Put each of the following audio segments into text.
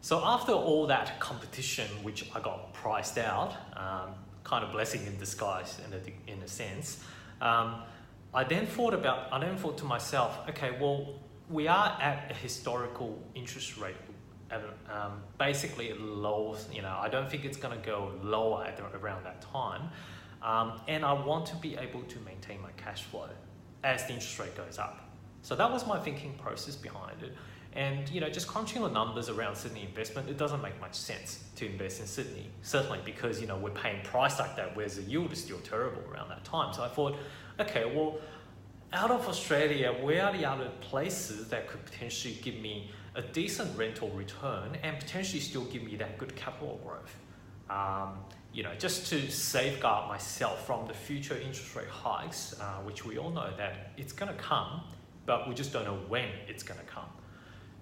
So after all that competition, which I got priced out, kind of blessing in disguise in a sense, I then thought to myself, okay, well, we are at a historical interest rate, basically it lowers, I don't think it's going to go lower around that time. And I want to be able to maintain my cash flow as the interest rate goes up. So that was my thinking process behind it. And just crunching the numbers around Sydney investment, it doesn't make much sense to invest in Sydney, certainly because we're paying price like that, whereas the yield is still terrible around that time. So I thought, okay, well, out of Australia, where are the other places that could potentially give me a decent rental return and potentially still give me that good capital growth? Just to safeguard myself from the future interest rate hikes, which we all know that it's going to come, but we just don't know when it's going to come.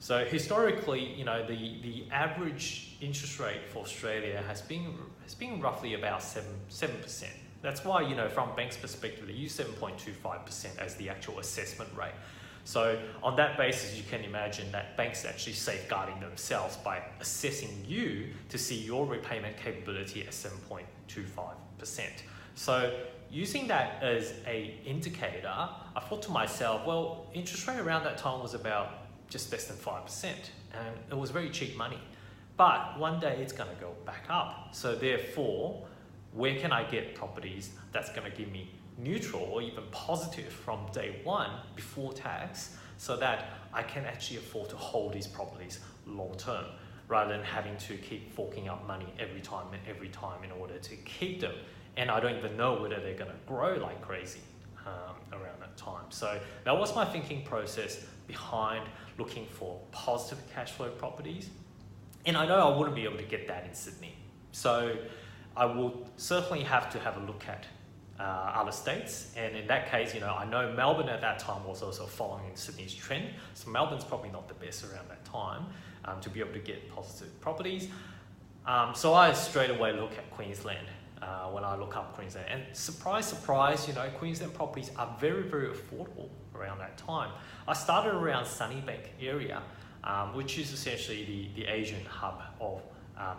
So historically, the average interest rate for Australia has been roughly about 7%. That's why, from banks' perspective, they use 7.25% as the actual assessment rate. So on that basis, you can imagine that banks are actually safeguarding themselves by assessing you to see your repayment capability at 7.25%. So using that as an indicator, I thought to myself, well, interest rate around that time was about just less than 5%, and it was very cheap money. But one day it's going to go back up. So therefore, where can I get properties that's going to give me neutral or even positive from day one before tax, so that I can actually afford to hold these properties long term, rather than having to keep forking out money every time in order to keep them. And I don't even know whether they're going to grow like crazy around that time. So that was my thinking process behind looking for positive cash flow properties. And I know I wouldn't be able to get that in Sydney. So I will certainly have to have a look at other states. And in that case, I know Melbourne at that time was also following Sydney's trend. So Melbourne's probably not the best around that time to be able to get positive properties. So I straight away look at Queensland when I look up Queensland. And surprise, surprise, Queensland properties are very, very affordable around that time. I started around Sunnybank area, which is essentially the Asian hub of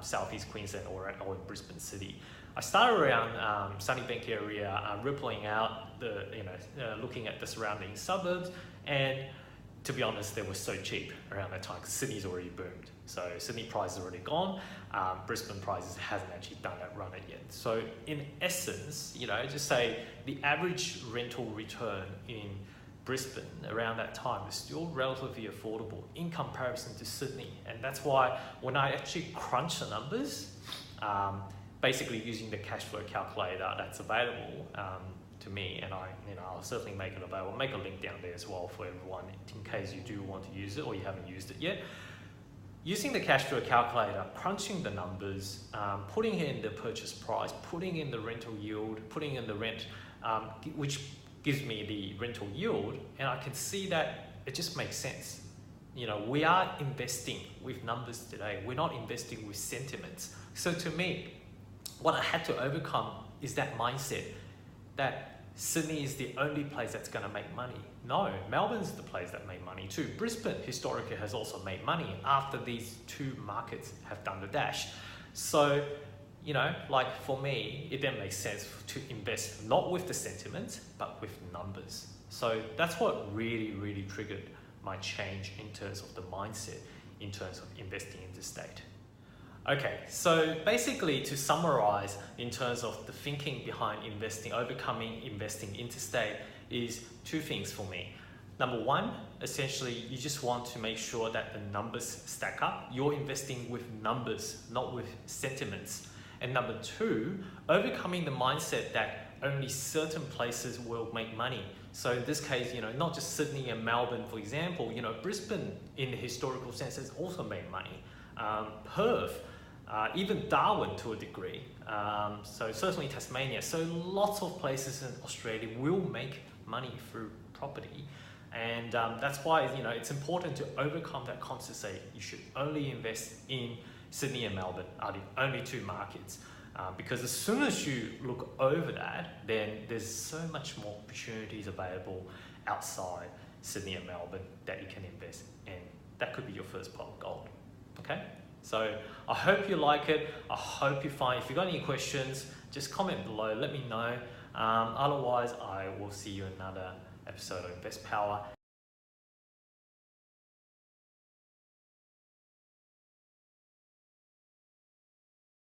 Southeast Queensland or Brisbane City. I started around Sunnybank area, rippling out looking at the surrounding suburbs, and to be honest, they were so cheap around that time because Sydney's already boomed. So Sydney price is already gone. Brisbane prices hasn't actually done that run it yet. So in essence, just say the average rental return in Brisbane around that time is still relatively affordable in comparison to Sydney. And that's why when I actually crunch the numbers, basically using the cash flow calculator that's available to me, and I'll certainly make it available. I'll make a link down there as well for everyone in case you do want to use it or you haven't used it yet. Using the cash flow calculator, crunching the numbers, putting in the purchase price, putting in the rental yield, putting in the rent, which gives me the rental yield, and I can see that it just makes sense. We are investing with numbers today. We're not investing with sentiments. So to me, what I had to overcome is that mindset that Sydney is the only place that's going to make money. No, Melbourne's the place that made money too. Brisbane historically has also made money after these two markets have done the dash. So, like for me, it then makes sense to invest not with the sentiment, but with numbers. So that's what really, really triggered my change in terms of the mindset, in terms of investing interstate. Okay, so basically to summarize in terms of the thinking behind overcoming investing interstate is two things for me. Number one, essentially you just want to make sure that the numbers stack up. You're investing with numbers, not with sentiments. And number two, overcoming the mindset that only certain places will make money. So in this case, not just Sydney and Melbourne, for example, Brisbane in the historical sense has also made money. Perth, even Darwin to a degree, so certainly Tasmania. So lots of places in Australia will make money through property. And that's why it's important to overcome that concept, say you should only invest in Sydney and Melbourne are the only two markets. Because as soon as you look over that, then there's so much more opportunities available outside Sydney and Melbourne that you can invest in. That could be your first pot of gold, okay? So I hope you like it. I hope you find, if you've got any questions, just comment below, let me know. Otherwise, I will see you in another episode of Invest Power.